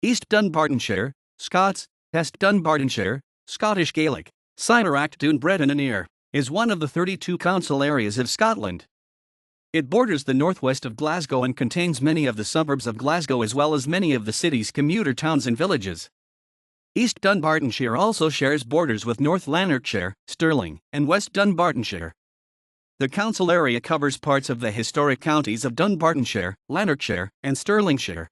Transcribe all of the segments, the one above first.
Aest Dunbartanshire, Scots, Aest Dunbartanshire, Scottish Gaelic, Siorrachd Dhùn Bhreatainn, is one of the 32 council areas of Scotland. It borders the northwest of Glasgow and contains many of the suburbs of Glasgow as well as many of the city's commuter towns and villages. Aest Dunbartanshire also shares borders with North Lanarkshire, Stirling, and West Dunbartonshire. The council area covers parts of the historic counties of Dunbartonshire, Lanarkshire, and Stirlingshire.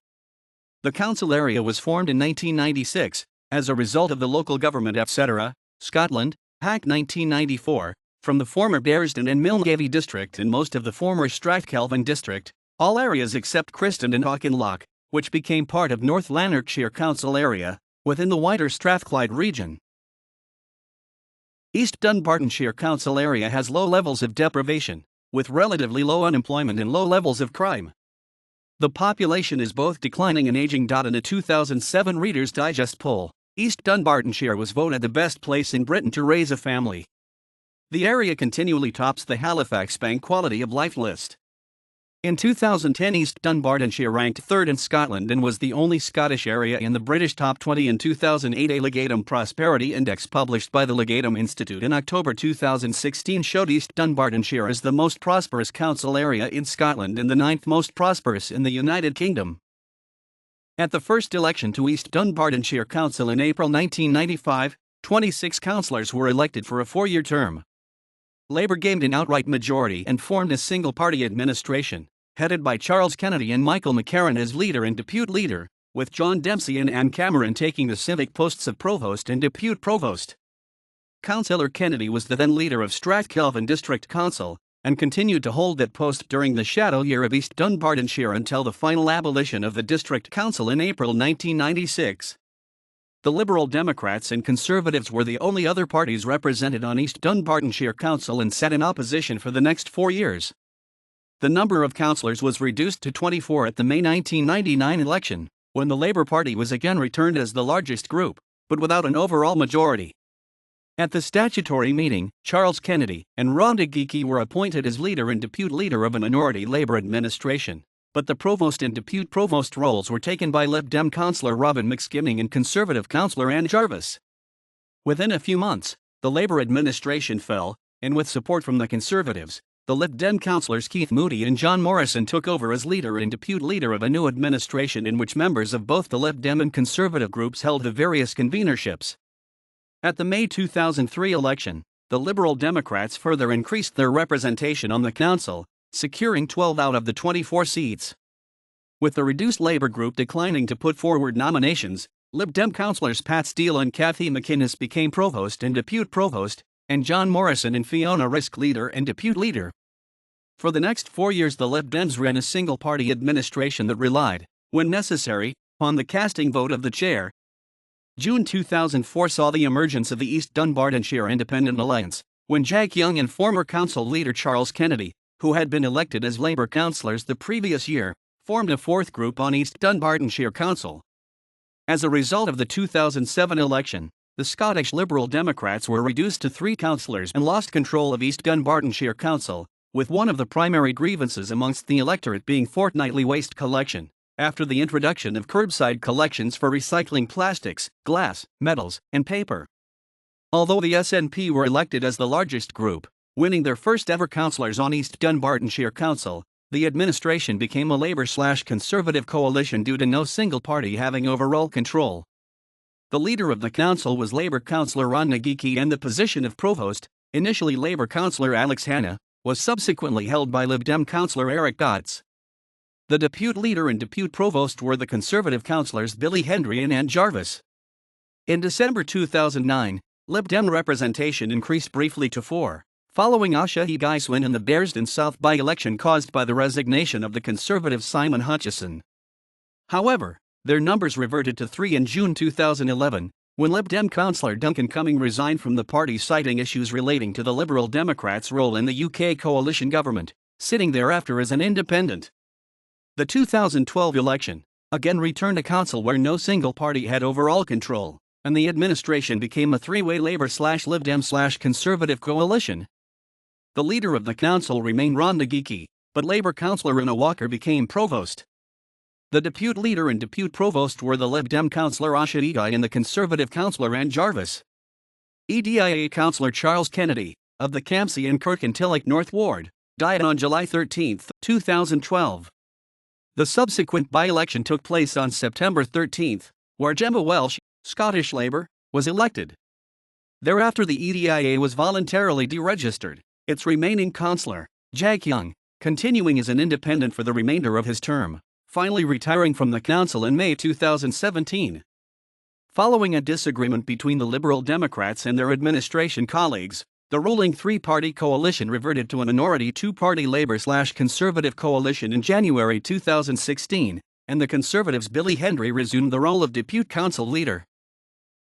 The council area was formed in 1996, as a result of the local government etc., Scotland, Act 1994, from the former Aest and Milngavie district and most of the former Strathkelvin district, all areas except Criston and Auchinloch, which became part of North Lanarkshire council area, within the wider Strathclyde region. Aest Dunbartanshire council area has low levels of deprivation, with relatively low unemployment and low levels of crime. The population is both declining and aging. In a 2007 Reader's Digest poll, Aest Dunbartanshire was voted the best place in Britain to raise a family. The area continually tops the Halifax Bank Quality of Life list. In 2010, Aest Dunbartanshire ranked third in Scotland and was the only Scottish area in the British top 20 in 2008. A Legatum Prosperity Index published by the Legatum Institute in October 2016 showed Aest Dunbartanshire as the most prosperous council area in Scotland and the 9th most prosperous in the United Kingdom. At the first election to Aest Dunbartanshire Council in April 1995, 26 councillors were elected for a 4-year term. Labour gained an outright majority and formed a single-party administration, headed by Charles Kennedy and Michael McCarran as leader and depute leader, with John Dempsey and Anne Cameron taking the civic posts of provost and depute provost. Councillor Kennedy was the then leader of Strathkelvin District Council, and continued to hold that post during the shadow year of Aest Dunbartanshire until the final abolition of the District Council in April 1996. The Liberal Democrats and Conservatives were the only other parties represented on Aest Dunbartanshire Council and sat in opposition for the next 4 years. The number of councillors was reduced to 24 at the May 1999 election, when the Labour Party was again returned as the largest group, but without an overall majority. At the statutory meeting, Charles Kennedy and Rhonda Geekie were appointed as leader and depute leader of a minority Labour administration, but the provost and depute provost roles were taken by Lib Dem councillor Robin McSkimming and Conservative councillor Anne Jarvis. Within a few months, the Labour administration fell, and with support from the Conservatives, the Lib Dem councillors Keith Moody and John Morrison took over as leader and depute leader of a new administration in which members of both the Lib Dem and Conservative groups held the various convenerships. At the May 2003 election, the Liberal Democrats further increased their representation on the council, securing 12 out of the 24 seats. With the reduced Labour group declining to put forward nominations, Lib Dem councillors Pat Steele and Kathy McInnes became provost and depute provost, and John Morrison and Fiona Risk leader and depute leader. For the next 4 years, the Lib Dems ran a single-party administration that relied, when necessary, on the casting vote of the chair. June 2004 saw the emergence of the Aest Dunbartanshire Independent Alliance, when Jack Young and former council leader Charles Kennedy, who had been elected as Labour councillors the previous year, formed a fourth group on Aest Dunbartanshire Council. As a result of the 2007 election, the Scottish Liberal Democrats were reduced to 3 councillors and lost control of Aest Dunbartanshire Council, with one of the primary grievances amongst the electorate being fortnightly waste collection, after the introduction of curbside collections for recycling plastics, glass, metals, and paper. Although the SNP were elected as the largest group, winning their first ever councillors on Aest Dunbartanshire Council, the administration became a Labour/Conservative coalition due to no single party having overall control. The leader of the council was Labour councillor Rhonda Geekie, and the position of provost, initially Labour councillor Alex Hanna, was subsequently held by Lib Dem councillor Eric Dotts. The depute leader and depute provost were the Conservative councillors Billy Hendry and Anne Jarvis. In December 2009, Lib Dem representation increased briefly to 4, following Asha Gaiswin in the Bearsden South by-election caused by the resignation of the Conservative Simon Hutchison. However, their numbers reverted to 3 in June 2011, when Lib Dem councillor Duncan Cumming resigned from the party citing issues relating to the Liberal Democrats' role in the UK coalition government, sitting thereafter as an independent. The 2012 election again returned a council where no single party had overall control, and the administration became a 3-way Labour/Lib Dem/Conservative coalition. The leader of the council remained Rhonda Geekie, but Labour councillor Una Walker became provost. The depute leader and depute provost were the Lib Dem councillor Siorrachd Dhùn and the Conservative councillor Anne Jarvis. EDIA councillor Charles Kennedy, of the Campsie and Kirkintilloch North Ward, died on July 13, 2012. The subsequent by-election took place on September 13, where Gemma Welsh, Scottish Labour, was elected. Thereafter the EDIA was voluntarily deregistered, its remaining councillor, Jack Young, continuing as an independent for the remainder of his term, finally retiring from the council in May 2017. Following a disagreement between the Liberal Democrats and their administration colleagues, the ruling three-party coalition reverted to a minority two-party Labour/Conservative coalition in January 2016, and the Conservatives' Billy Hendry resumed the role of depute council leader.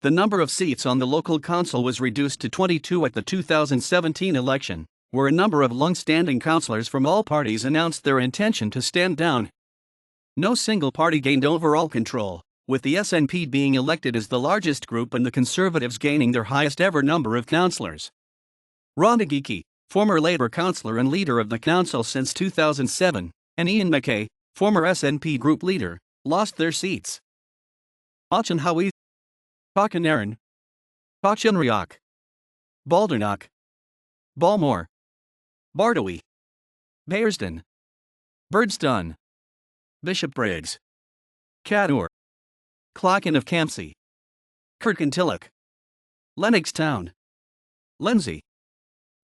The number of seats on the local council was reduced to 22 at the 2017 election, where a number of long-standing councillors from all parties announced their intention to stand down. No single party gained overall control, with the SNP being elected as the largest group and the Conservatives gaining their highest ever number of councillors. Rhonda Geekie, former Labour councillor and leader of the council since 2007, and Ian Mackay, former SNP group leader, lost their seats. Auchenhowie, Auchenaran, Auchenriach, Baldernock, Balmore, Bardowie, Bayersdon, Birdsdon, Bishopbriggs, Cador, Clocken of Campsie, Kirkintilloch, Lennoxtown, Lindsay,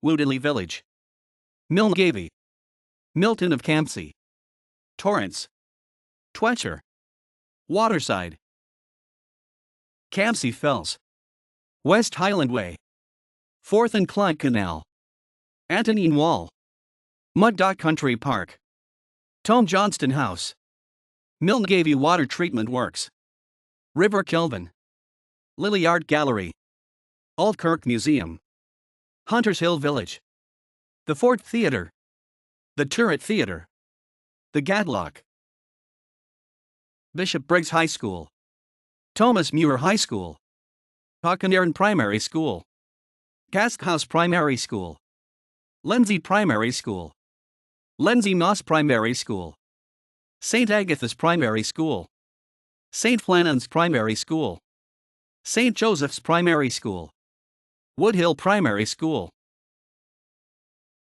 Woodley Village, Milngavie, Milton of Campsie, Torrance, Twetcher, Waterside, Campsie Fells, West Highland Way, Forth and Clyde Canal, Antonine Wall, Muddock Country Park, Tome Johnston House, Milngavie Water Treatment Works, River Kelvin, Lily Art Gallery, Aldkirk Museum, Hunters Hill Village, the Fort Theatre, the Turret Theatre, the Gadlock, Bishopbriggs High School, Thomas Muir High School, Auchenaran Primary School, Casthouse Primary School, Lindsay Primary School, Lindsay Moss Primary School, St. Agatha's Primary School, St. Flannan's Primary School, St. Joseph's Primary School, Woodhill Primary School,